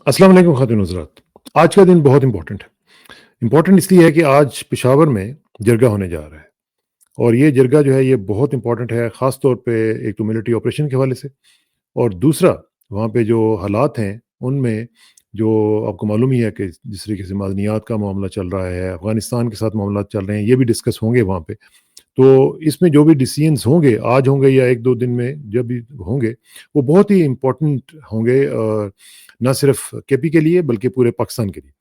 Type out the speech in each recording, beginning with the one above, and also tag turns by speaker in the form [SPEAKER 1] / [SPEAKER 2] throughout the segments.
[SPEAKER 1] अस्सलाम वालेकुम ख़ातिन हज़रात। आज का दिन बहुत इम्पोर्टेंट है। इम्पोर्टेंट इसलिए है कि आज पेशावर में जरगा होने जा रहा है और ये जरगा जो है ये बहुत इम्पोर्टेंट है, ख़ास तौर पे एक तो मिलिट्री ऑपरेशन के हवाले से और दूसरा वहाँ पे जो हालात हैं उनमें जो आपको मालूम ही है कि जिस तरीके से मादनियात का मामला चल रहा है, अफ़गानिस्तान के साथ मामला चल रहे हैं, ये भी डिस्कस होंगे वहाँ पे। तो इसमें जो भी डिसीजंस होंगे, आज होंगे या 1-2 दिन में जब भी होंगे, वो बहुत ही इम्पोर्टेंट होंगे ना सिर्फ केपी के लिए बल्कि पूरे पाकिस्तान के लिए।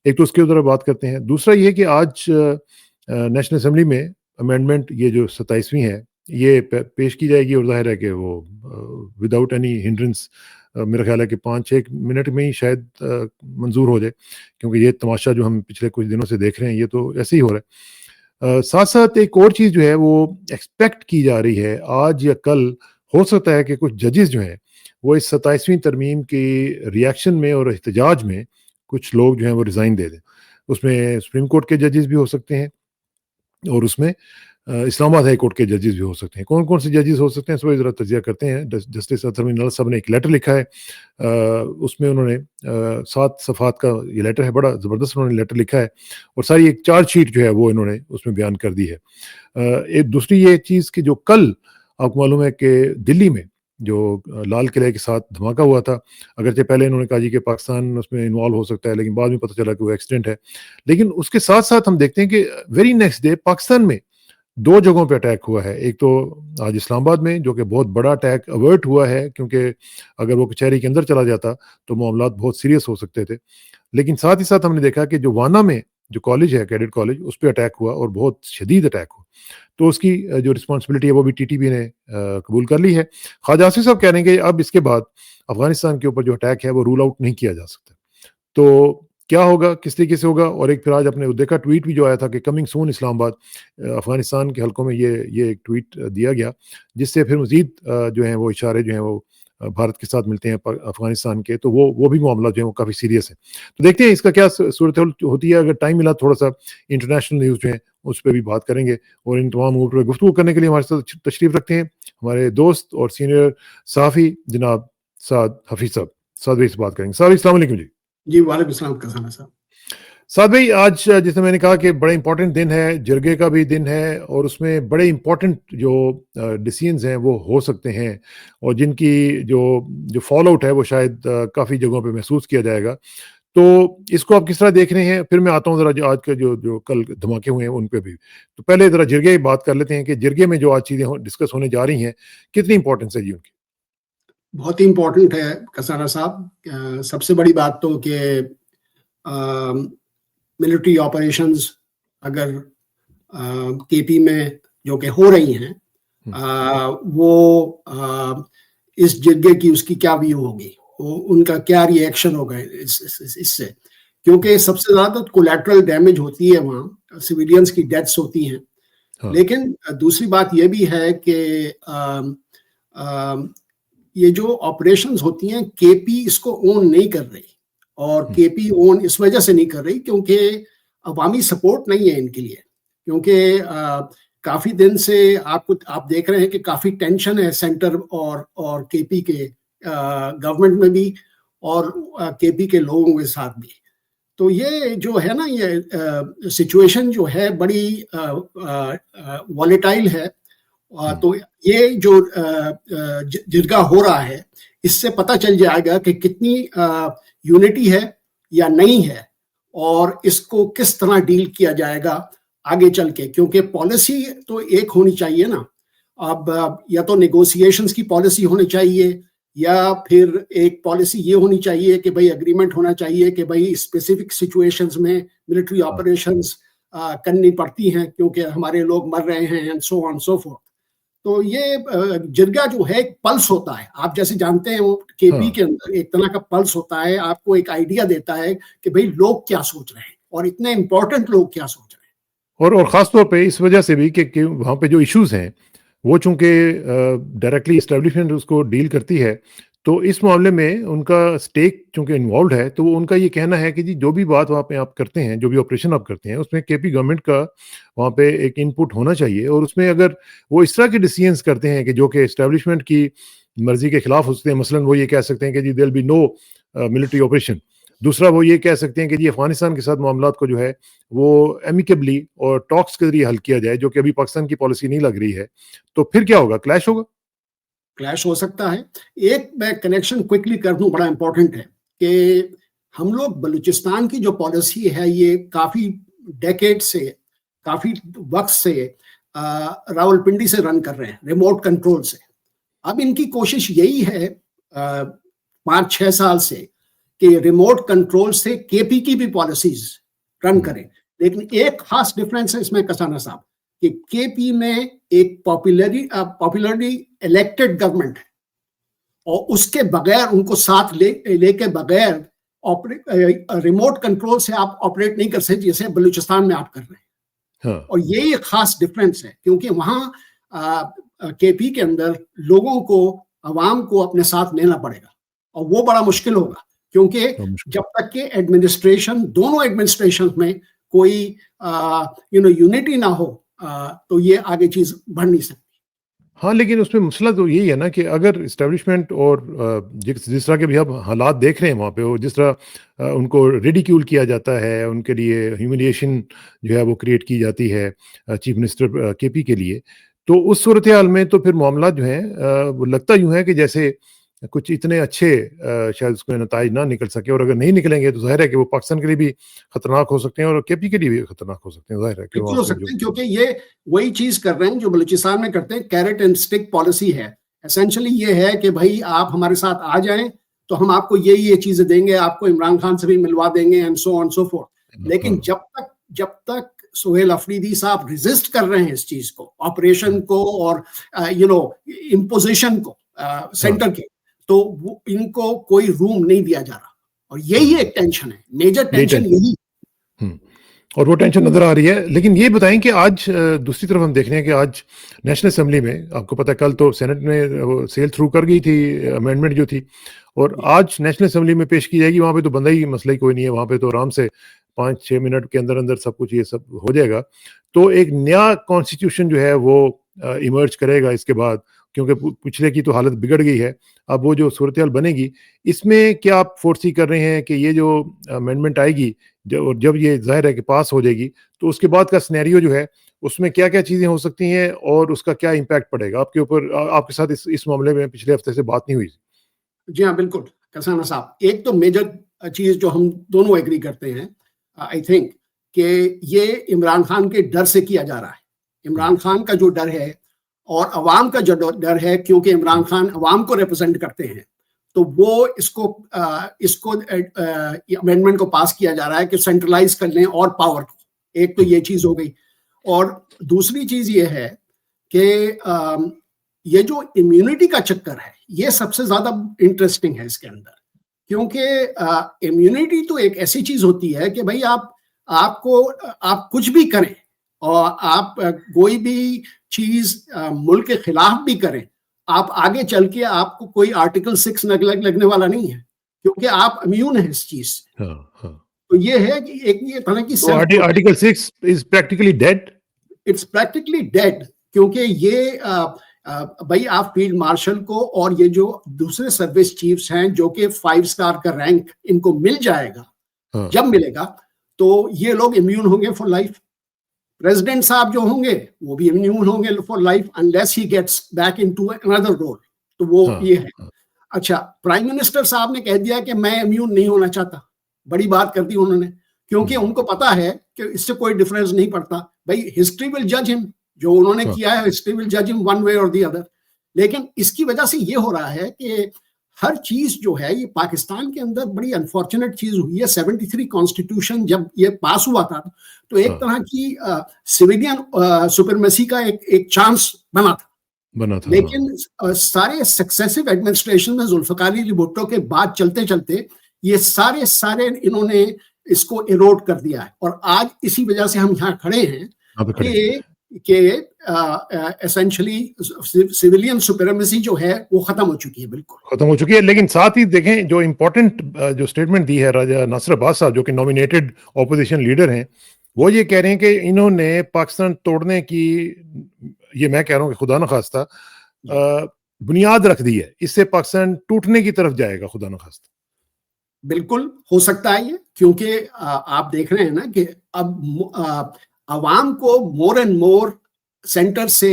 [SPEAKER 1] एक तो उसके ऊपर बात करते हैं। दूसरा ये है कि आज नेशनल असेंबली में अमेंडमेंट ये जो 27वीं है, ये पेश की जाएगी और ज़ाहिर है कि वो विदाउट एनी हिंड्रेंस मेरा ख़्याल है कि 5-6 मिनट में ही शायद मंज़ूर हो जाए, क्योंकि ये तमाशा जो हम पिछले कुछ दिनों से देख रहे हैं, ये तो ऐसे ही हो रहा है। साथ-साथ एक और चीज़ जो है वो एक्सपेक्ट की जा रही है, आज या कल हो सकता है कि कुछ जजेस जो हैं, वो इस 27वीं तरमीम की रिएक्शन में और एहतजाज में कुछ लोग जो हैं वो रिज़ाइन दे दें। उसमें सुप्रीम कोर्ट के जजेस भी हो सकते हैं और उसमें इस्लामाबाद हाई कोर्ट के जजेस भी हो सकते हैं। कौन-कौन से जजेस हो सकते हैं, इस पर ज़रा तज़िया करते हैं। जस्टिस अतहर मीर साहब ने एक लेटर लिखा है। उसमें उन्होंने 7 सफ़हात का ये लेटर है, बड़ा ज़बरदस्त उन्होंने लेटर लिखा है और सारी एक चार्जशीट जो है वो इन्होंने उसमें बयान कर दी है। एक दूसरी ये चीज़ कि जो कल आपको मालूम है कि दिल्ली में जो लाल किले के साथ धमाका हुआ था, अगरचे पहले इन्होंने कहा जी कि पाकिस्तान उसमें इन्वॉल्व हो सकता है, लेकिन बाद में पता चला कि वो एक्सीडेंट है। लेकिन उसके साथ-साथ हम देखते हैं कि वेरी नेक्स्ट डे पाकिस्तान में 2 जगहों पे अटैक हुआ है। एक तो आज इस्लामाबाद में, जो कि बहुत बड़ा अटैक अवर्ट हुआ है, क्योंकि अगर वो कचहरी के अंदर चला जाता तो मामलात बहुत सीरियस हो सकते थे। लेकिन साथ ही साथ हमने देखा कि जो वाना में जो कॉलेज है, कैडेट कॉलेज, उस पे अटैक हुआ और बहुत शदीद अटैक हुआ। तो उसकी जो रिस्पॉन्सिबिलिटी है वो भी टीटीपी ने कबूल कर ली है। ख्वाजा आसिफ साहब कह रहे हैं कि अब इसके बाद अफ़गानिस्तान के ऊपर जो अटैक है वो रूल आउट नहीं किया जा सकता। तो क्या होगा, किस तरीके से होगा? और एक फिर आज आपने देखा ट्वीट भी जो आया था कि कमिंग सून इस्लामाबाद, अफ़गानिस्तान के हलकों में ये एक ट्वीट दिया गया, जिससे फिर मज़ीद जो हैं वो इशारे जो हैं वो भारत के साथ मिलते हैं अफ़गानिस्तान के, तो वो भी मामला जो है वो काफ़ी सीरियस है। तो देखते हैं इसका क्या सूरत होती है। अगर टाइम मिला थोड़ा-सा इंटरनेशनल न्यूज़ जो है उस पे भी बात करेंगे और इन तमाम अमूर पे गुफ्तगू करने के लिए हमारे साथ तशरीफ़ रखते हैं हमारे दोस्त और सीनियर सहाफ़ी जनाब साद हफ़ीज़ साहब। साद भाई से बात करेंगे। साद भाई अस्सलाम वालेकुम जी।
[SPEAKER 2] जी, वालेकुम सलाम खजाना साहब।
[SPEAKER 1] साद भाई, आज जैसे मैंने कहा कि बड़ा इंपॉर्टेंट दिन है, जरगे का भी दिन है और उसमें बड़े इंपॉर्टेंट जो डिसीजंस हैं वो हो सकते हैं और जिनकी जो जो फॉल आउट है वो शायद काफ़ी जगहों पे महसूस किया जाएगा। तो इसको आप किस तरह देख रहे हैं? फिर मैं आता हूँ ज़रा जो आज के जो जो कल धमाके हुए हैं उन पे भी। तो पहले ज़रा जरगे की बात कर लेते हैं कि जरगे में जो आज चीज़ें डिस्कस होने जा रही हैं, कितनी इंपॉर्टेंस है जी उनकी?
[SPEAKER 2] बहुत ही इम्पोर्टेंट है खजाना साहब। सबसे बड़ी बात तो कि मिलिट्री ऑपरेशंस अगर केपी में जो कि हो रही हैं, वो इस जगह की उसकी क्या व्यू होगी, उनका क्या रिएक्शन होगा इससे, क्योंकि सबसे ज़्यादा कोलैटरल डैमेज होती है वहाँ, सिविलियंस की डेथ्स होती हैं।
[SPEAKER 1] हाँ।
[SPEAKER 2] लेकिन दूसरी बात ये भी है कि ये जो ऑपरेशंस होती हैं, केपी इसको ओन नहीं कर रही और केपी ओन इस वजह से नहीं कर रही क्योंकि अवामी सपोर्ट नहीं है इनके लिए, क्योंकि काफी दिन से आप देख रहे हैं कि काफी टेंशन है सेंटर और केपी के गवर्नमेंट में भी और केपी के लोगों के साथ भी। तो ये जो है ना, ये सिचुएशन जो है बड़ी वॉलेटाइल है। तो ये जो जिरगा हो रहा है, इससे पता चल जाएगा कि कितनी यूनिटी है या नहीं है और इसको किस तरह डील किया जाएगा आगे चल के, क्योंकि पॉलिसी तो एक होनी चाहिए ना। अब या तो नेगोशिएशंस की पॉलिसी होनी चाहिए या फिर एक पॉलिसी ये होनी चाहिए कि भाई एग्रीमेंट होना चाहिए कि भाई स्पेसिफिक सिचुएशंस में मिलिट्री ऑपरेशंस करनी पड़ती हैं क्योंकि हमारे लोग मर रहे हैं and so on so fourth. तो ये जिरगा जो है एक पल्स होता है, आप जैसे जानते हैं वो केपी के अंदर एक तरह का पल्स होता है, आपको एक आइडिया देता है कि भाई लोग क्या सोच रहे हैं और इतने इंपॉर्टेंट लोग क्या सोच रहे हैं।
[SPEAKER 1] और ख़ास तौर पे इस वजह से भी कि वहाँ पे जो इश्यूज़ हैं, वो चूँकि डायरेक्टली एस्टेब्लिशमेंट उसको डील करती है, तो इस मामले में उनका स्टेक चूँकि इन्वॉल्व्ड है, तो उनका ये कहना है कि जी जो भी बात वहाँ पे आप करते हैं, जो भी ऑपरेशन आप करते हैं, उसमें केपी गवर्नमेंट का वहाँ पे एक इनपुट होना चाहिए और उसमें अगर वो इस तरह के डिसीजंस करते हैं कि जो कि एस्टेब्लिशमेंट की मर्ज़ी के खिलाफ हो सकते हैं, मसलन वो ये कह सकते हैं कि जी there will be no military operation, दूसरा वो ये कह सकते हैं कि जी अफगानिस्तान के साथ मामलात को जो है वो एमिकेबली और टॉक्स के जरिए हल किया जाए, जो कि अभी पाकिस्तान की पॉलिसी नहीं लग रही है। तो फिर क्या होगा? क्लैश होगा?
[SPEAKER 2] क्लैश हो सकता है। एक मैं कनेक्शन क्विकली कर दूं, बड़ा इंपॉर्टेंट है कि हम लोग बलूचिस्तान की जो पॉलिसी है ये काफी डेकेड से, काफी वक्त से रावलपिंडी से रन कर रहे हैं, रिमोट कंट्रोल से। अब इनकी कोशिश यही है 5-6 साल से कि रिमोट कंट्रोल से केपी की भी पॉलिसीज रन करें। लेकिन एक खास डिफरेंस है इसमें कसाना साहब, कि केपी में एक पॉपुलरली इलेक्टेड गवर्नमेंट है और उसके बगैर, उनको साथ लेके बगैर रिमोट कंट्रोल से आप ऑपरेट नहीं कर सकते जैसे बलूचिस्तान में आप कर रहे हैं।
[SPEAKER 1] हाँ।
[SPEAKER 2] और ये एक खास डिफरेंस है क्योंकि वहां केपी के अंदर लोगों को, अवाम को अपने साथ लेना पड़ेगा और वो बड़ा मुश्किल होगा क्योंकि जब तक के एडमिनिस्ट्रेशन, दोनों एडमिनिस्ट्रेशन में कोई यूनिटी ना हो तो ये आगे चीज बढ़ नहीं सकती।
[SPEAKER 1] हाँ, लेकिन उसमें मसला तो यही है ना कि अगर इस्टेब्लिशमेंट और जिस तरह के भी अब हालात देख रहे हैं वहाँ पे, और जिस तरह उनको रिडिक्यूल किया जाता है, उनके लिए ह्यूमिलिएशन जो है वो क्रिएट की जाती है चीफ मिनिस्टर केपी के लिए, तो उस सूरत हाल में तो फिर मामला जो है वो लगता यूं है कि जैसे कुछ इतने अच्छे शायद उसमें नताइज ना निकल सके, और अगर नहीं निकलेंगे तो जाहिर है कि वो पाकिस्तान के लिए भी खतरनाक हो सकते हैं और केपी के लिए भी खतरनाक हो सकते हैं। जाहिर है कि
[SPEAKER 2] बिल्कुल
[SPEAKER 1] वहाँ
[SPEAKER 2] हो
[SPEAKER 1] पे
[SPEAKER 2] सकते हैं
[SPEAKER 1] जो
[SPEAKER 2] क्योंकि ये वही चीज कर रहे हैं जो बलूचिस्तान में करते हैं, कैरेट एंड स्टिक पॉलिसी है। एसेंशियली ये है कि भाई आप हमारे साथ आ जाएं तो हम आपको ये चीजें देंगे, आपको इमरान खान से भी मिलवा देंगे and so on so fourth. लेकिन जब तक सोहेल अफरीदी साहब रेजिस्ट कर रहे हैं इस चीज को, ऑपरेशन को और इम्पोजिशन को सेंटर के, तो वो इनको कोई रूम नहीं दिया जा रहा। और यही एक टेंशन है, मेजर टेंशन यही।
[SPEAKER 1] और वो टेंशन नजर आ रही है। लेकिन ये बताएं कि आज दूसरी तरफ हम देख रहे हैं कि आज नेशनल असेंबली में, आपको पता है कल तो सेनेट में सेल थ्रू कर गई थी अमेंडमेंट जो थी, और आज नेशनल असेंबली में पेश की जाएगी। वहां पे तो बंदा ही मसला ही कोई नहीं है, वहां पे तो आराम से 5-6 मिनट के अंदर अंदर सब कुछ ये सब हो जाएगा। तो एक नया कॉन्स्टिट्यूशन जो है वो इमर्ज करेगा इसके बाद, क्योंकि पिछले की तो हालत बिगड़ गई है। अब वो जो सूरत हाल बनेगी, इसमें क्या आप फोर्सी कर रहे हैं कि ये जो अमेंडमेंट आएगी, जब ये जाहिर है कि पास हो जाएगी, तो उसके बाद का सिनेरियो जो है उसमें क्या क्या चीजें हो सकती हैं और उसका क्या इम्पैक्ट पड़ेगा आपके ऊपर? आपके साथ इस मामले में पिछले हफ्ते से बात नहीं हुई?
[SPEAKER 2] जी हाँ, बिल्कुल कसाना साहब। एक तो मेजर चीज जो हम दोनों एग्री करते हैं, आई थिंक, कि ये इमरान खान के डर से किया जा रहा है। इमरान खान का जो डर है और अवाम का जो डर है, क्योंकि इमरान खान अवाम को रिप्रेजेंट करते हैं, तो वो इसको अमेंडमेंट को पास किया जा रहा है कि सेंट्रलाइज कर लें और पावर को। एक तो ये चीज हो गई, और दूसरी चीज ये है कि ये जो इम्यूनिटी का चक्कर है ये सबसे ज्यादा इंटरेस्टिंग है इसके अंदर, क्योंकि इम्यूनिटी तो एक ऐसी चीज होती है कि भाई आप कुछ भी करें और आप कोई भी चीज मुल्क के खिलाफ भी करें, आप आगे चल के आपको कोई आर्टिकल 6 लगने वाला नहीं है, क्योंकि आप इम्यून है इस चीज से। तो ये है कि एक ये तरह की
[SPEAKER 1] article 6 is practically dead.
[SPEAKER 2] It's practically dead, क्योंकि ये भाई आप फील्ड मार्शल को और ये जो दूसरे सर्विस चीफ्स हैं जो कि 5 स्टार का रैंक इनको मिल जाएगा, जब मिलेगा तो ये लोग इम्यून होंगे फॉर लाइफ। प्रेसिडेंट साहब जो होंगे वो भी इम्यून होंगे for life unless he gets back into another role. तो वो ये है। अच्छा, प्राइम मिनिस्टर साहब ने कह दिया कि मैं इम्यून नहीं होना चाहता। बड़ी बात कर दी उन्होंने, क्योंकि उनको पता है कि इससे कोई डिफरेंस नहीं पड़ता। भाई हिस्ट्री विल जज हिम, जो उन्होंने किया है हिस्ट्री विल जज हिम वन वे और दी अदर। लेकिन इसकी वजह से ये हो रहा है कि हर चीज जो है ये पाकिस्तान के अंदर बड़ी अनफॉर्चुनेट चीज हुई है। 73 कॉन्स्टिट्यूशन जब ये पास हुआ था तो एक तरह की सिविलियन सुपरमेसी का एक चांस बना था। लेकिन सारे सक्सेसिव एडमिनिस्ट्रेशन में जुल्फिकार अली भुट्टो के बाद चलते चलते ये सारे इन्होंने इसको इरोड कर दिया है, और आज इसी वजह से हम यहाँ खड़े हैं कि एसेंशियली सिविलियन सुपरमेसी जो है वो खत्म हो चुकी है, बिल्कुल
[SPEAKER 1] खत्म हो चुकी है। लेकिन साथ ही देखें जो इम्पोर्टेंट जो स्टेटमेंट दी है राजा नासिर अब्बास साहब, जो कि नॉमिनेटेड ऑपोजिशन लीडर हैं, वो ये कह रहे हैं कि इन्होंने पाकिस्तान तोड़ने की, ये मैं कह रहा हूँ कि खुदा न खास्ता बुनियाद रख दी है, इससे पाकिस्तान टूटने की तरफ जाएगा खुदा न खास्ता।
[SPEAKER 2] बिल्कुल हो सकता है ये, क्योंकि आप देख रहे हैं ना कि अब अवाम को मोर एंड मोर सेंटर से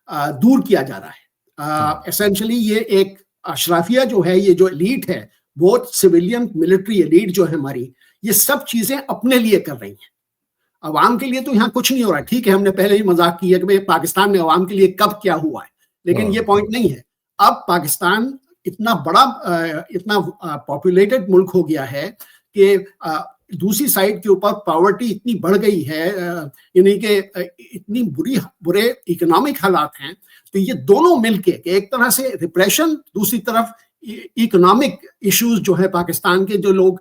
[SPEAKER 2] दूर किया जा रहा है। एसेंशियली ये एक अशराफिया जो है, ये जो एलीट है, बहुत सिविलियन मिलिट्री एलीट जो है हमारी, ये सब चीजें अपने लिए कर रही हैं। अवाम के लिए तो यहाँ कुछ नहीं हो रहा है। ठीक है, हमने पहले ही मजाक किया कि भाई पाकिस्तान में अवाम के लिए कब क्या हुआ है, लेकिन ये पॉइंट नहीं है। अब पाकिस्तान इतना बड़ा इतना पॉपुलेटेड मुल्क हो गया है कि दूसरी साइड के ऊपर पॉवर्टी इतनी बढ़ गई है, यानी कि इतनी बुरे इकोनॉमिक हालात हैं। तो ये दोनों मिलके, एक तरह से रिप्रेशन, दूसरी तरफ इकोनॉमिक इश्यूज जो है पाकिस्तान के, जो लोग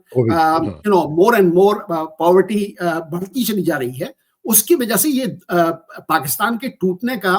[SPEAKER 2] मोर एंड मोर पॉवर्टी बढ़ती चली जा रही है, उसकी वजह से ये पाकिस्तान के टूटने का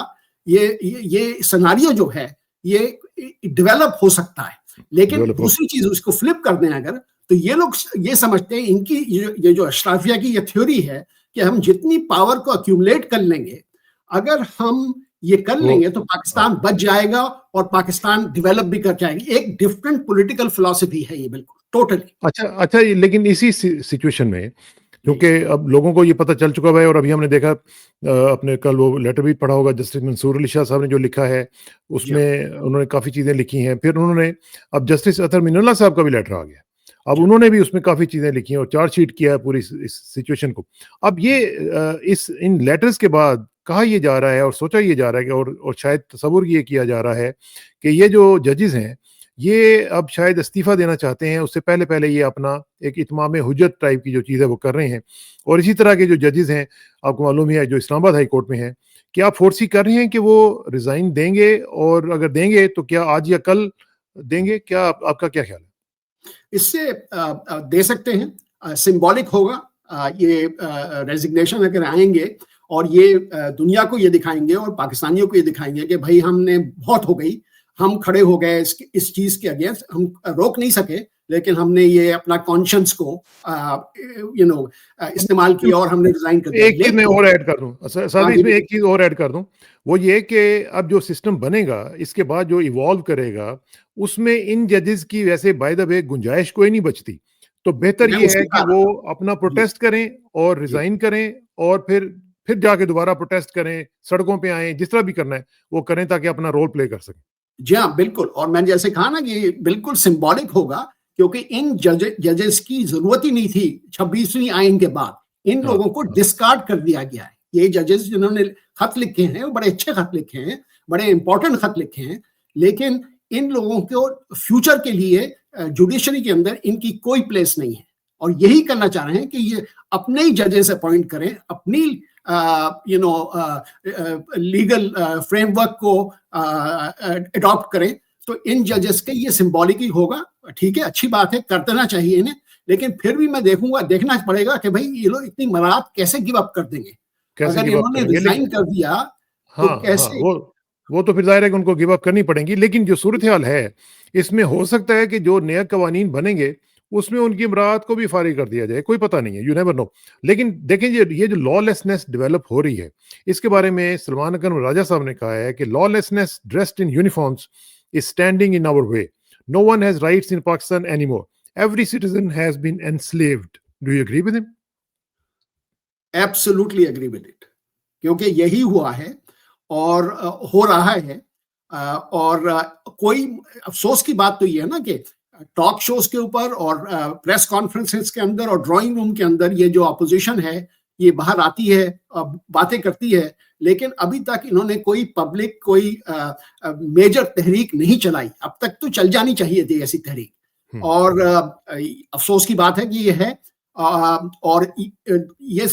[SPEAKER 2] ये सिनेरियो जो है ये डेवलप हो सकता है। लेकिन दूसरी चीज उसको फ्लिप कर दें अगर, तो ये लोग ये समझते हैं, इनकी ये जो अशराफिया की ये थ्योरी है कि हम जितनी पावर को अक्यूमुलेट कर लेंगे, अगर हम ये कर लेंगे तो पाकिस्तान बच जाएगा और पाकिस्तान डेवलप भी कर जाएगी। एक डिफरेंट पॉलिटिकल फिलॉसफी है ये, बिल्कुल टोटली।
[SPEAKER 1] अच्छा, लेकिन इसी सिचुएशन में, क्योंकि अब लोगों को ये पता चल चुका है, और अभी हमने देखा अपने कल वो लेटर भी पढ़ा होगा, जस्टिस मंसूर अली शाह साहब ने जो लिखा है उसमें उन्होंने काफ़ी चीज़ें लिखी हैं। फिर उन्होंने अब जस्टिस अतहर मिनल्ला साहब का भी लेटर आ गया, अब उन्होंने भी उसमें काफ़ी चीज़ें लिखी हैं और चार्जशीट किया है पूरी इस सिचुएशन को। अब ये इन लेटर्स के बाद कहा यह जा रहा है और सोचा ये जा रहा है कि और शायद तसव्वुर ये किया जा रहा है कि ये जो जजेस हैं ये अब शायद इस्तीफ़ा देना चाहते हैं, उससे पहले ये अपना एक इत्माम हुज्जत टाइप की जो चीज़ है वो कर रहे हैं। और इसी तरह के जो जजेस हैं, आपको मालूम है, जो इस्लामाबाद हाई कोर्ट में हैं, क्या आप फोर्सी कर रहे हैं कि वो रिज़ाइन देंगे? और अगर देंगे तो क्या आज या कल देंगे? क्या आपका क्या ख्याल है?
[SPEAKER 2] इससे दे सकते हैं, सिंबॉलिक होगा ये रेजिग्नेशन अगर आएंगे, और ये दुनिया को ये दिखाएंगे और पाकिस्तानियों को ये दिखाएंगे कि भाई हमने बहुत हो गई, हम खड़े हो गए इस चीज के अगेंस्ट, हम रोक नहीं सके, लेकिन हमने ये अपना कॉन्शियंस को इस्तेमाल किया और हमने रिजाइन कर दिया।
[SPEAKER 1] एक चीज मैं और ऐड कर दूं, इसमें एक चीज और ऐड कर दूं, वो ये कि अब जो सिस्टम बनेगा इसके बाद जो इवॉल्व करेगा, उसमें इन जजेस की वैसे बाय द वे गुंजाइश कोई नहीं बचती। तो बेहतर ये है कि वो अपना प्रोटेस्ट करें और रिजाइन करें, और फिर जाके दोबारा प्रोटेस्ट करें, सड़कों पे आए, जिस तरह भी करना है वो करें, ताकि अपना रोल प्ले कर सकें।
[SPEAKER 2] जी हाँ, बिल्कुल। और मैंने जैसे कहा ना कि बिल्कुल सिंबॉलिक होगा, क्योंकि इन जजेस की जरूरत ही नहीं थी 26वीं आइन के बाद। इन लोगों को डिस्कार्ड कर दिया गया है। ये जजेस जिन्होंने खत लिखे हैं वो बड़े अच्छे खत लिखे हैं, बड़े इंपॉर्टेंट खत लिखे हैं, लेकिन इन लोगों को फ्यूचर के लिए जुडिशरी के अंदर इनकी कोई प्लेस नहीं है। और यही करना चाह रहे हैं कि ये अपने ही जजेस अपॉइंट करें, अपनी लीगल फ्रेमवर्क को अडॉप्ट करें। तो इन जजेस के ये सिंबॉलिक ही होगा। ठीक है, अच्छी बात है, कर देना चाहिए इन्हें, लेकिन फिर भी मैं देखना पड़ेगा कि भाई ये लोग इतनी मरात कैसे गिव अप कर देंगे। अगर इन्होंने रिजाइन कर दिया तो कैसे?
[SPEAKER 1] वो तो फिर जाहिर है कि उनको गिव अप करनी पड़ेगी। लेकिन जो सूरत हाल है, इसमें हो सकता है कि जो नया कवानीन बनेंगे उसमें उनकी इमरात को भी फारिग कर दिया जाए, कोई पता नहीं है, यू नेवर नो। लेकिन देखें, ये जो लॉलेसनेस डेवलप हो रही है, इसके बारे में सलमान अकरम राजा साहब ने कहा है कि lawlessness dressed in uniforms is standing in our way, no one has rights in Pakistan anymore, every citizen has been enslaved. Do you agree with him?
[SPEAKER 2] Absolutely agree with it, क्योंकि यही हुआ है और हो रहा है। और कोई अफसोस की बात तो ये है ना कि टॉक शोज के ऊपर और प्रेस कॉन्फ्रेंसेस के अंदर और ड्राइंग रूम के अंदर ये जो अपोजिशन है ये बाहर आती है, बातें करती है, लेकिन अभी तक इन्होंने कोई पब्लिक कोई मेजर तहरीक नहीं चलाई। अब तक तो चल जानी चाहिए थी ऐसी तहरीक। और अफसोस की बात है कि ये है, और ये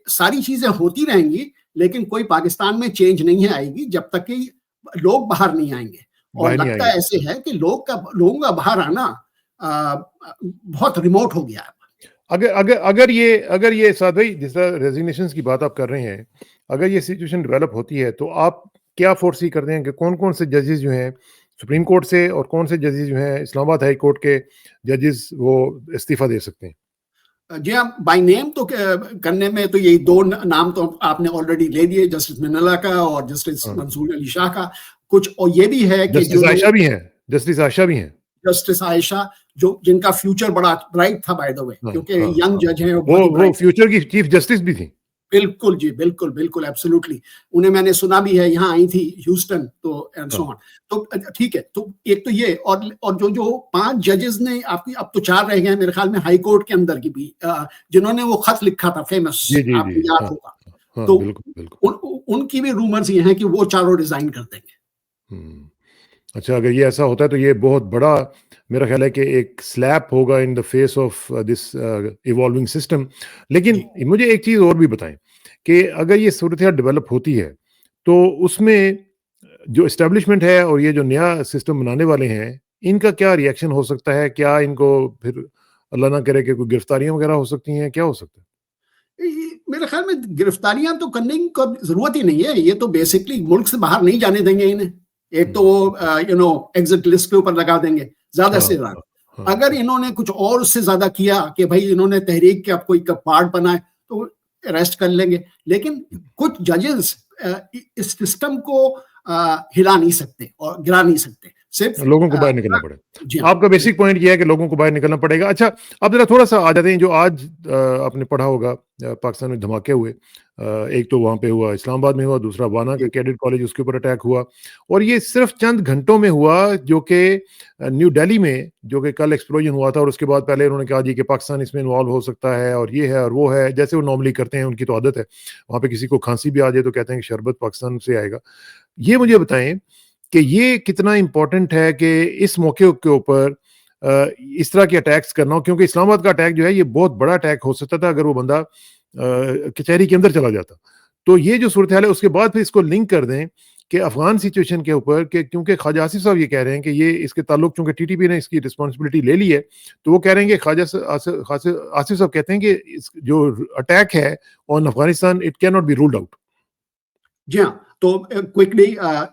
[SPEAKER 2] सारी चीजें होती रहेंगी, लेकिन कोई पाकिस्तान में चेंज नहीं आएगी जब तक कि लोग बाहर नहीं आएंगे। और लगता ऐसे है कि लोगों का बाहर आना बहुत रिमोट हो गया है।
[SPEAKER 1] अगर ये साद भाई, जिस तरह रेजिग्नेशंस की बात आप कर रहे हैं, अगर ये सिचुएशन डेवलप होती है तो आप क्या फोर्सी करते हैं कि कौन कौन से जजेस जो हैं सुप्रीम कोर्ट से और कौन से जजेस जो हैं इस्लामाबाद हाई कोर्ट के जजेस वो इस्तीफा दे सकते हैं?
[SPEAKER 2] जी हाँ, बाय नेम तो करने में तो यही दो नाम तो आपने ऑलरेडी ले दिए, जस्टिस मिनल्ला का और जस्टिस मंसूर अली शाह का। कुछ और ये भी है कि
[SPEAKER 1] जस्टिस आयशा भी हैं, जस्टिस आयशा भी हैं।
[SPEAKER 2] जस्टिस आयशा, जो जिनका फ्यूचर बड़ा ब्राइट था बाय द वे,
[SPEAKER 1] हाँ,
[SPEAKER 2] क्योंकि
[SPEAKER 1] हाँ,
[SPEAKER 2] यंग
[SPEAKER 1] हाँ।
[SPEAKER 2] जज हैं और बहुत ही
[SPEAKER 1] वो
[SPEAKER 2] ब्राइट।
[SPEAKER 1] फ्यूचर की चीफ जस्टिस भी थी।
[SPEAKER 2] बिल्कुल जी, बिल्कुल, बिल्कुल, एब्सोल्युटली। उन्हें मैंने सुना भी है, यहाँ आई थी ह्यूस्टन, तो एंड सो
[SPEAKER 1] हाँ,
[SPEAKER 2] ऑन। तो ठीक है, तो एक तो ये, और जो 5 जजेस ने आपकी, अब तो 4 रह गए हैं मेरे ख्याल में हाई कोर्ट के अंदर की भी, जिन्होंने वो खत लिखा था फेमस,
[SPEAKER 1] जी, जी, जी।
[SPEAKER 2] आपको याद
[SPEAKER 1] हाँ,
[SPEAKER 2] होगा।
[SPEAKER 1] हाँ,
[SPEAKER 2] तो
[SPEAKER 1] बिल्कुल, बिल्कुल।
[SPEAKER 2] उनकी भी रूमर्स ये हैं कि वो चारों रिज़ाइन कर देंगे।
[SPEAKER 1] हुँ। अच्छा, अगर ये ऐसा होता है तो ये बहुत बड़ा, मेरा ख़्याल है कि एक स्लैप होगा in the face of this evolving system. लेकिन
[SPEAKER 2] जी।
[SPEAKER 1] मुझे एक चीज़ और भी बताएँ कि अगर ये सूरत-हाल डेवलप होती है, तो उसमें जो एस्टेब्लिशमेंट है और ये जो नया सिस्टम बनाने वाले हैं, इनका क्या रिएक्शन हो सकता है? क्या इनको फिर अल्लाह ना करे कि कोई गिरफ्तारियाँ वग़ैरह हो सकती हैं? क्या हो सकता है?
[SPEAKER 2] मेरे ख्याल में गिरफ्तारियां तो करने की जरूरत ही नहीं है, ये तो बेसिकली मुल्क से बाहर नहीं जाने देंगे इन्हें। एक तो
[SPEAKER 1] हुँ।
[SPEAKER 2] वो एग्जिट लिस्ट के ऊपर लगा देंगे ज्यादा
[SPEAKER 1] हाँ,
[SPEAKER 2] से ज्यादा।
[SPEAKER 1] हाँ, हाँ,
[SPEAKER 2] अगर
[SPEAKER 1] हाँ।
[SPEAKER 2] इन्होंने कुछ और उससे ज्यादा किया कि भाई इन्होंने तहरीक के अब कोई पार्ट बनाए, तो अरेस्ट कर लेंगे। लेकिन कुछ जजेस इस सिस्टम को हिला नहीं सकते और गिरा नहीं सकते, सिर्फ
[SPEAKER 1] लोगों को बाहर निकलना पड़े।
[SPEAKER 2] जी हाँ।
[SPEAKER 1] आपका बेसिक पॉइंट ये है कि लोगों को बाहर निकलना पड़ेगा। अच्छा, अब ज़रा थोड़ा-सा आ जाते हैं जो आज आपने पढ़ा होगा पाकिस्तान में धमाके हुए। एक तो वहाँ पे हुआ, इस्लामाबाद में हुआ, दूसरा वाना का
[SPEAKER 2] जी,
[SPEAKER 1] कैडेट कॉलेज उसके ऊपर अटैक हुआ और ये सिर्फ़ चंद घंटों में हुआ जो कि न्यू दिल्ली में जो कि कल एक्सप्लोजन हुआ था और उसके बाद पहले उन्होंने कहा जी कि पाकिस्तान इसमें इन्वॉल्व हो सकता है और ये है और वो है, जैसे वो नॉर्मली करते हैं, उनकी तो आदत है। वहाँ पे किसी को खाँसी भी आ जाए तो कहते हैं कि शरबत पाकिस्तान से आएगा। ये मुझे बताएँ कि ये कितना इम्पोर्टेंट है कि इस मौके के ऊपर इस तरह के अटैक्स करना हो, क्योंकि इस्लामाबाद का अटैक जो है ये बहुत बड़ा अटैक हो सकता था अगर वो बंदा कचहरी के अंदर चला जाता। तो ये जो सूरत हाल है उसके बाद फिर इसको लिंक कर दें कि अफ़गान सिचुएशन के ऊपर कि क्योंकि ख्वाजा आसिफ साहब ये कह रहे हैं कि ये इसके ताल्लुक, चूँकि टीटीपी ने इसकी रिस्पॉन्सिबिलिटी ले ली है, तो वो कह रहे हैं कि ख्वाजा आसिफ साहब कहते हैं कि इस जो अटैक है on Afghanistan it can not be ruled out.
[SPEAKER 2] जी हाँ। तो क्विकली,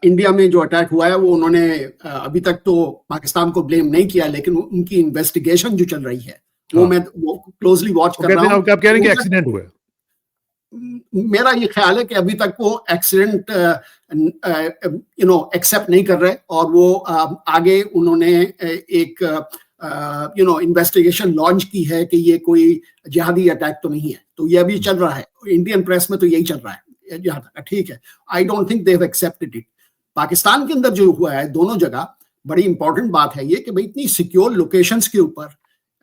[SPEAKER 2] इंडिया में जो अटैक हुआ है वो उन्होंने अभी तक तो पाकिस्तान को ब्लेम नहीं किया, लेकिन उनकी इन्वेस्टिगेशन जो चल रही है
[SPEAKER 1] हाँ,
[SPEAKER 2] वो क्लोजली वॉच
[SPEAKER 1] वो
[SPEAKER 2] कर रहा
[SPEAKER 1] कहते हैं,
[SPEAKER 2] हूँ।
[SPEAKER 1] आप कह रहे हैं कि
[SPEAKER 2] अभी तक
[SPEAKER 1] एक्सीडेंट हुआ है।
[SPEAKER 2] मेरा ये ख्याल है कि अभी तक वो एक्सीडेंट एक्सेप्ट नहीं कर रहे, और वो आगे उन्होंने एक इन्वेस्टिगेशन लॉन्च की है कि ये कोई जिहादी अटैक तो नहीं है। तो ये अभी चल रहा है, इंडियन प्रेस में तो यही चल रहा है जहां तक ठीक है। I don't think they have accepted it. Pakistan के अंदर जो हुआ है दोनों जगह, बड़ी इंपॉर्टेंट बात है ये कि भाई इतनी सिक्योर लोकेशंस के ऊपर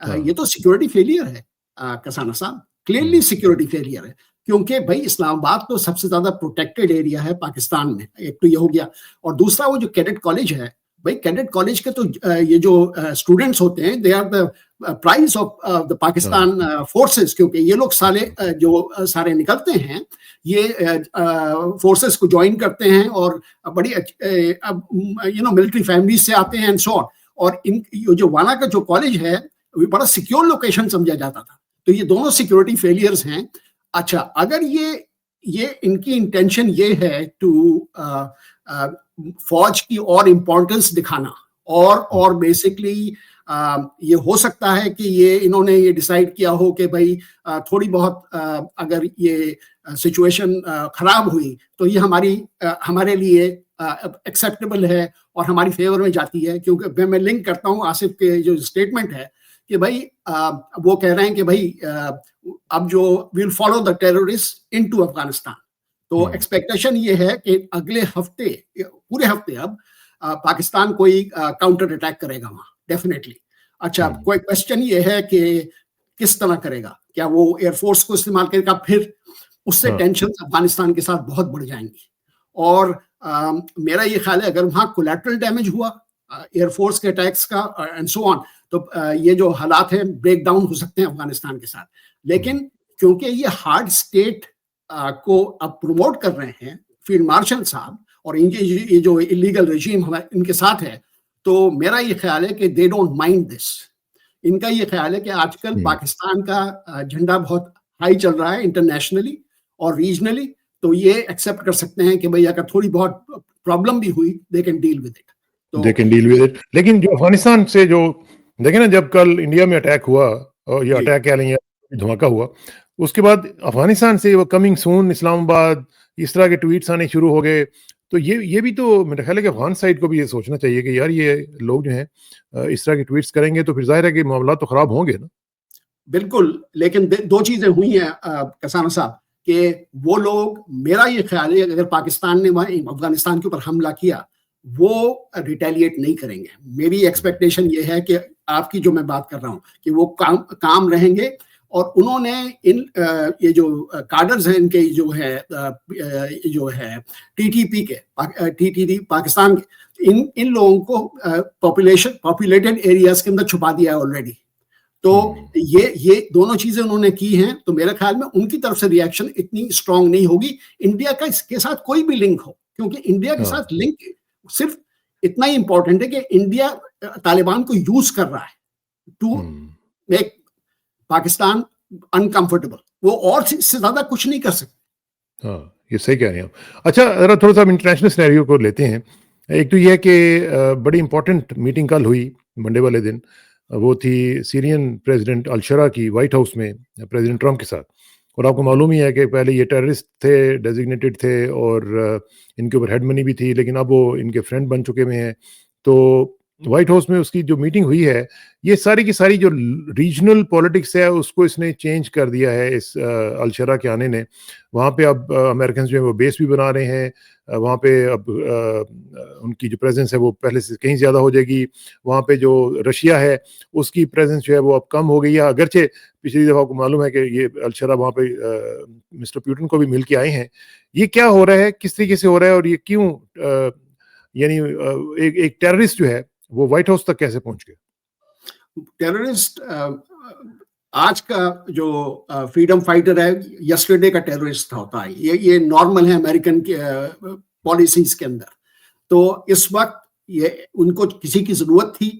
[SPEAKER 1] हाँ।
[SPEAKER 2] ये तो सिक्योरिटी फेलियर है। कसाना साहब, क्लियरली
[SPEAKER 1] हुँ,
[SPEAKER 2] सिक्योरिटी फेलियर है, क्योंकि भाई इस्लामाबाद तो सबसे ज्यादा प्रोटेक्टेड एरिया है पाकिस्तान में। एक तो ये हो गया, और दूसरा वो जो कैडेट कॉलेज है, भाई कैडेट कॉलेज के तो ये जो स्टूडेंट्स होते हैं, they are the prize of the
[SPEAKER 1] हाँ,
[SPEAKER 2] पाकिस्तान फोर्सेस, क्योंकि ये लोग सारे निकलते हैं, ये फोर्सेस को ज्वाइन करते हैं और बड़ी मिलिट्री फैमिली से आते हैं एंड सो ऑन। और ये जो वाना का जो कॉलेज है, वो बड़ा सिक्योर लोकेशन समझा जाता था। तो ये दोनों सिक्योरिटी फेलियर्स हैं। अच्छा, अगर ये इनकी इंटेंशन ये है टू फौज की और इम्पोर्टेंस दिखाना, और बेसिकली ये हो सकता है कि इन्होंने ये डिसाइड किया हो कि भाई थोड़ी बहुत अगर ये सिचुएशन खराब हुई तो ये हमारे लिए एक्सेप्टेबल है और हमारी फेवर में जाती है, क्योंकि मैं लिंक करता हूँ आसिफ के जो स्टेटमेंट है कि भाई वो कह रहे हैं कि भाई अब जो will follow the terrorist into Afghanistan. तो
[SPEAKER 1] हुँ,
[SPEAKER 2] एक्सपेक्टेशन ये है कि अगले हफ्ते, पूरे हफ्ते अब पाकिस्तान कोई काउंटर अटैक करेगा वहां, डेफिनेटली। अच्छा,
[SPEAKER 1] हुँ,
[SPEAKER 2] कोई क्वेश्चन ये है कि किस तरह करेगा, क्या वो एयरफोर्स को इस्तेमाल करेगा? फिर उससे
[SPEAKER 1] हाँ,
[SPEAKER 2] टेंशन अफगानिस्तान के साथ बहुत बढ़ जाएंगी। और मेरा ये ख्याल है अगर वहां कोलैटरल डैमेज हुआ एयरफोर्स के अटैक्स का एंड सो ऑन, तो ये जो हालात हैं ब्रेक डाउन हो सकते हैं अफगानिस्तान के साथ।
[SPEAKER 1] हुँ,
[SPEAKER 2] लेकिन क्योंकि ये हार्ड स्टेट को अब प्रमोट कर रहे हैं फील्ड मार्शल साहब, और इनके ये जो इलीगल रेजीम हमारे इनके साथ है, तो मेरा ये ख्याल है कि दे डोंट माइंड दिस। इनका ये ख्याल है कि आजकल
[SPEAKER 1] हुँ।
[SPEAKER 2] पाकिस्तान का झंडा बहुत हाई चल रहा है इंटरनेशनली और रीजनली, तो ये एक्सेप्ट कर सकते हैं कि भाई अगर थोड़ी बहुत प्रॉब्लम भी हुई, they can deal with it.
[SPEAKER 1] They
[SPEAKER 2] तो
[SPEAKER 1] कैन डील विद इट। लेकिन जो अफ़गानिस्तान से जो देखें ना, जब कल इंडिया में अटैक हुआ और ये
[SPEAKER 2] जी
[SPEAKER 1] अटैक कह लें या धमाका हुआ, उसके बाद अफ़गानिस्तान से वो कमिंग सून इस्लामाबाद, इस तरह के ट्वीट्स आने शुरू हो गए। तो ये भी तो मेरा ख्याल है कि अफ़गान साइड को भी ये सोचना चाहिए कि यार ये लोग जो हैं इस तरह के ट्वीट्स करेंगे तो फिर ज़ाहिर है कि मामला तो ख़राब होंगे ना।
[SPEAKER 2] बिल्कुल, लेकिन 2 चीज़ें हुई हैं कसाना साहब, कि वो लोग, मेरा ये ख़्याल है अगर पाकिस्तान ने वहाँ अफ़गानिस्तान के ऊपर हमला किया, वो रिटेलिएट नहीं करेंगे। मेरी एक्सपेक्टेशन ये है कि आपकी जो मैं बात कर रहा हूँ, कि वो काम रहेंगे, और उन्होंने ये जो काडर्स हैं इनके जो है टीटीपी के टीटीडी पाकिस्तान के, इन लोगों को पॉपुलेटेड एरियाज़ के अंदर छुपा दिया है ऑलरेडी। तो ये दोनों चीजें उन्होंने की हैं, तो मेरे ख्याल में उनकी तरफ से रिएक्शन इतनी स्ट्रांग नहीं होगी। इंडिया का इसके साथ कोई भी लिंक हो, क्योंकि इंडिया के साथ लिंक सिर्फ इतना ही इंपॉर्टेंट है कि इंडिया तालिबान को यूज कर रहा है टू मेक पाकिस्तान अनकंफर्टेबल, वो और इससे ज्यादा कुछ नहीं कर सकते।
[SPEAKER 1] हाँ, ये सही कह रहे हैं आप। अच्छा, जरा थोड़ा सा इंटरनेशनल सिनेरियो को लेते हैं। एक तो ये है कि बड़ी इंपॉर्टेंट मीटिंग कल हुई मंडे वाले दिन, वो थी सीरियन प्रेसिडेंट अल-शरा की व्हाइट हाउस में प्रेसिडेंट ट्रंप के साथ। और आपको मालूम ही है कि पहले ये टेररिस्ट थे, डेजिग्नेटेड थे, और इनके ऊपर हेड मनी भी थी, लेकिन अब वो इनके फ्रेंड बन चुके हुए हैं। तो व्हाइट हाउस में उसकी जो मीटिंग हुई है, ये सारी की सारी जो रीजनल पॉलिटिक्स है उसको इसने चेंज कर दिया है इस अल-शरा के आने ने। वहाँ पे अब अमेरिकन जो है वो बेस भी बना रहे हैं, वहाँ पे अब उनकी जो प्रेजेंस है वो पहले से कहीं ज़्यादा हो जाएगी। वहाँ पे जो रशिया है उसकी प्रेजेंस जो है वो अब कम हो गई है, अगरचे पिछली दफ़ा आपको मालूम है कि ये अल-शरा वहाँ पे मिस्टर पुतिन को भी मिल के आए हैं। ये क्या हो रहा है, किस तरीके से हो रहा है, और ये क्यों यानी एक टेररिस्ट जो है वो व्हाइट हाउस तक कैसे पहुंच गए?
[SPEAKER 2] टेररिस्ट आज का जो फ्रीडम फाइटर है, यस्टरडे का टेररिस्ट होता है, ये नॉर्मल है अमेरिकन के पॉलिसीज के अंदर। तो इस वक्त ये उनको किसी की जरूरत थी,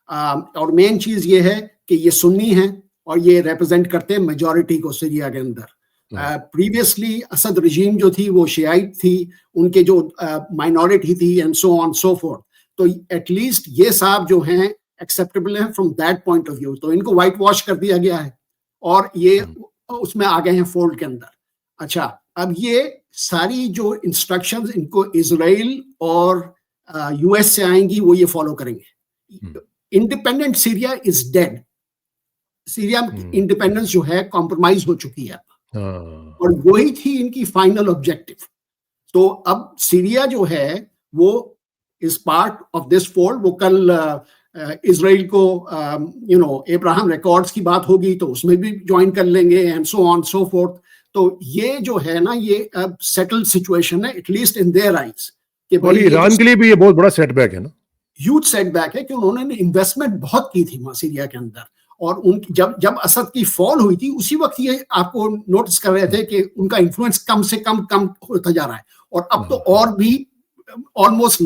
[SPEAKER 2] और मेन चीज ये है कि ये सुन्नी हैं और ये रिप्रेजेंट करते हैं मेजॉरिटी को सीरिया के अंदर। प्रीवियसली असद रजीम जो थी वो शियाइट थी, उनके जो माइनॉरिटी थी, and so on so fourth. तो एटलीस्ट ये साहब जो हैं एक्सेप्टेबल है from that point of view, तो इनको व्हाइट वॉश कर दिया गया है और ये उसमें आ गए हैं फोल्ड के अंदर। अच्छा, अब ये सारी जो इंस्ट्रक्शंस इनको इजराइल और यूएस से आएंगी वो ये फॉलो करेंगे। Independent Syria is dead. Syria independence जो है कॉम्प्रोमाइज हो चुकी है, और वही थी इनकी फाइनल ऑब्जेक्टिव। तो अब सीरिया जो है वो is part of this fold. वो कल इजराइल को अब्राहम रिकॉर्ड्स की बात होगी तो उसमें भी ज्वाइन कर लेंगे, and so on so fourth. तो ये जो है ना, ये अब सेटल्ड सिचुएशन है, एटलीस्ट इन देयर आइज।
[SPEAKER 1] और ईरान के लिए भी ये बहुत बड़ा सेटबैक है ना,
[SPEAKER 2] ह्यूज सेटबैक है कि उन्होंने इन्वेस्टमेंट बहुत की थी वहां सीरिया के अंदर, और उनकी जब असद की फॉल हुई थी उसी वक्त ये आपको नोटिस कर रहे थे कि उनका इन्फ्लुएंस कम से कम होता जा रहा है, और अब तो और भी almost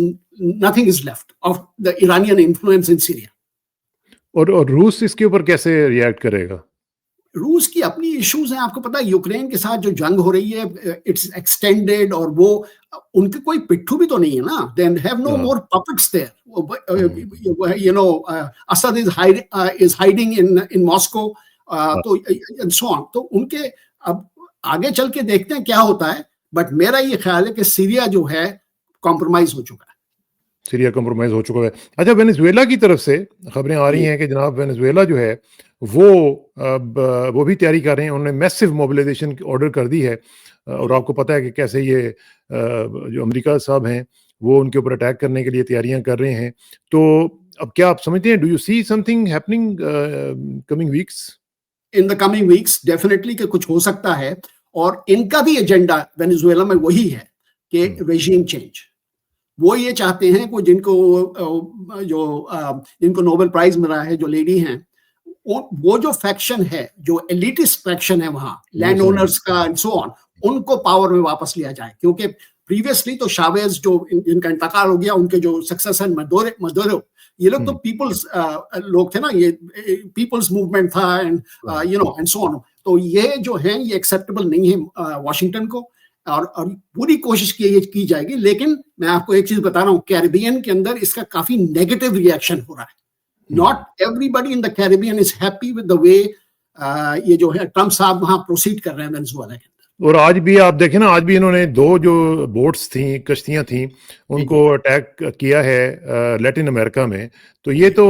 [SPEAKER 2] nothing is left of the Iranian influence in Syria.
[SPEAKER 1] और रूस इसके ऊपर कैसे रिएक्ट करेगा?
[SPEAKER 2] रूस की अपनी इश्यूज हैं, आपको पता है यूक्रेन के साथ जो जंग हो रही है इट्स एक्सटेंडेड, और वो उनके कोई पिट्ठू भी तो नहीं है ना, they have no more puppets there, you know Assad is hiding in Moscow, तो एंड सो ऑन। तो उनके अब आगे चल के देखते हैं क्या होता है, बट मेरा ये ख्याल है कि सीरिया जो है कॉम्प्रोमाइज हो चुका है।
[SPEAKER 1] सीरिया कॉम्प्रोमाइज हो चुका है। अच्छा, वेनेजुएला की तरफ से खबरें आ रही हैं कि जनाब वेनेजुएला जो है वो भी तैयारी कर रहे हैं, उन्होंने मैसिव मोबिलाइजेशन ऑर्डर कर दी है, और आपको पता है कि कैसे ये जो अमेरिका साहब हैं वो उनके ऊपर अटैक करने के लिए तैयारियां कर रहे हैं। तो अब क्या आप समझते हैं, do you see something happening coming weeks?
[SPEAKER 2] In the coming weeks definitely कि कुछ हो सकता है, और इनका भी एजेंडा वेनेजुएला में वही है कि रेजिम चेंज। वो ये चाहते हैं कि जिनको नोबेल प्राइज मिला है, जो लेडी हैं, वो जो फैक्शन है, जो एलिटिस्ट फैक्शन है वहां, लैंड ओनर्स का एंड सो ऑन, उनको पावर में वापस लिया जाए। क्योंकि प्रीवियसली तो शावेज जो जिनका इंतकाल हो गया, उनके जो सक्सेसर मदुरो, ये लोग तो पीपल्स लोग थे ना, ये पीपल्स मूवमेंट था, एंड एंड सो ऑन। तो ये जो है ये एक्सेप्टेबल नहीं है वाशिंगटन को, और पूरी कोशिश की जाएगी। लेकिन मैं आपको एक चीज बता रहा हूँ, कैरिबियन के अंदर इसका काफी नेगेटिव रिएक्शन हो रहा है। Not everybody in the Caribbean is happy with the way ये जो है ट्रम्प साहब वहां प्रोसीड कर रहे हैं वेनेजुएला के अंदर।
[SPEAKER 1] और आज भी आप देखें ना, आज भी इन्होंने 2 जो बोट्स थी, कश्तियाँ थीं, उनको अटैक किया है लैटिन अमेरिका में। तो ये तो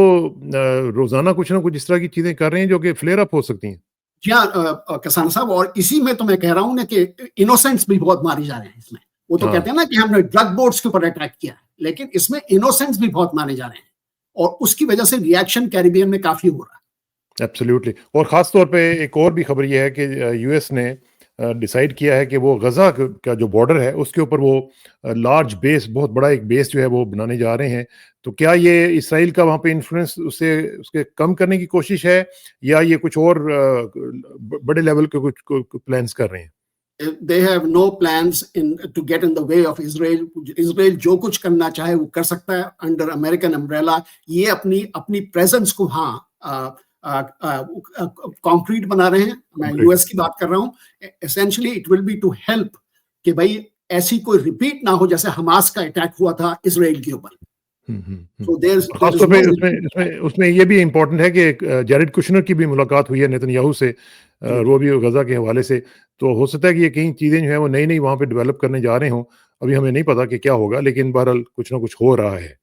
[SPEAKER 1] रोज़ाना कुछ ना कुछ इस तरह की चीज़ें कर रहे हैं जो कि फ्लेयर अप हो सकती हैं।
[SPEAKER 2] जी हाँ, किसान साहब, और इसी में तो मैं कह रहा हूँ ना कि इनोसेंट्स भी बहुत मारे जा रहे हैं इसमें। वो तो
[SPEAKER 1] हाँ।
[SPEAKER 2] कहते हैं ना कि हमने ड्रग बोर्ड्स के ऊपर अटैक किया है, लेकिन इसमें इनोसेंट्स भी बहुत मारे जा रहे हैं और उसकी वजह से रिएक्शन कैरिबियन में काफी हो रहा है।
[SPEAKER 1] एब्सोल्युटली। और ख़ास तौर पे एक और भी खबर ये है कि यूएस ने डिसाइड किया है कि वो गज़ा का जो बॉर्डर है उसके ऊपर वो लार्ज बेस, बहुत बड़ा एक बेस जो है वो बनाने जा रहे हैं। तो क्या ये इसराइल का वहाँ पे इन्फ्लुएंस उससे उसके कम करने की कोशिश है, या ये कुछ और बड़े लेवल के कुछ प्लान्स कर रहे हैं?
[SPEAKER 2] They have no plans in to get in the way of Israel. Israel जो कुछ करना चाहे वो कर सकता है अंडर अमेरिकन अम्ब्रेला। ये अपनी अपनी प्रेजेंस को कंक्रीट बना रहे हैं। मैं यूएस की बात कर रहा हूँ। Essentially it will be to help कि भाई ऐसी कोई रिपीट ना हो जैसे हमास का अटैक हुआ था इसराइल के ऊपर। So there's there
[SPEAKER 1] खास
[SPEAKER 2] is
[SPEAKER 1] तौर पे
[SPEAKER 2] no
[SPEAKER 1] उसमें ये भी इम्पोर्टेंट है कि जैरेड कुशनर की भी मुलाकात हुई है नेतन्याहू से, वो भी गज़ा के हवाले से। तो हो सकता है कि ये कई चीज़ें जो हैं वो नई-नई वहाँ पे डेवलप करने जा रहे हों। अभी हमें नहीं पता कि क्या होगा, लेकिन बहरहाल कुछ ना कुछ हो रहा है।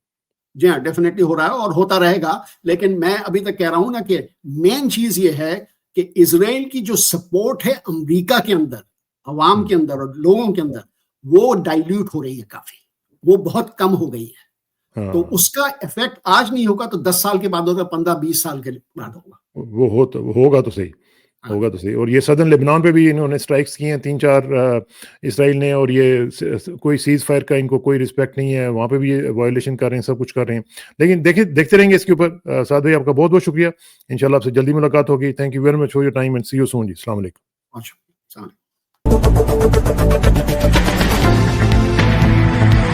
[SPEAKER 2] जी हाँ, डेफिनेटली हो रहा है और होता रहेगा। लेकिन मैं अभी तक कह रहा हूं ना कि मेन चीज ये है कि इजराइल की जो सपोर्ट है अमेरिका के अंदर, अवाम के अंदर और लोगों के अंदर, वो डाइल्यूट हो रही है काफी, वो बहुत कम हो गई है। तो
[SPEAKER 1] हाँ,
[SPEAKER 2] उसका इफेक्ट आज नहीं होगा तो 10 साल के बाद होगा, 15-20 साल के बाद होगा।
[SPEAKER 1] होगा तो सही।
[SPEAKER 2] हाँ,
[SPEAKER 1] होगा तो सही। और ये सदर्न लेबनान पे भी इन्होंने स्ट्राइक्स की हैं 3-4 इसराइल ने, और ये कोई सीज फायर का इनको कोई रिस्पेक्ट नहीं है, वहाँ पे भी ये वायोलेशन कर रहे हैं, सब कुछ कर रहे हैं। लेकिन देखते रहेंगे इसके ऊपर। साद भाई, आपका बहुत बहुत शुक्रिया। इंशाल्लाह आपसे जल्दी मुलाकात होगी। Thank you very much for your time and see you soon जी। अस्सलाम वालेकुम।
[SPEAKER 2] बहुत शुक्रिया।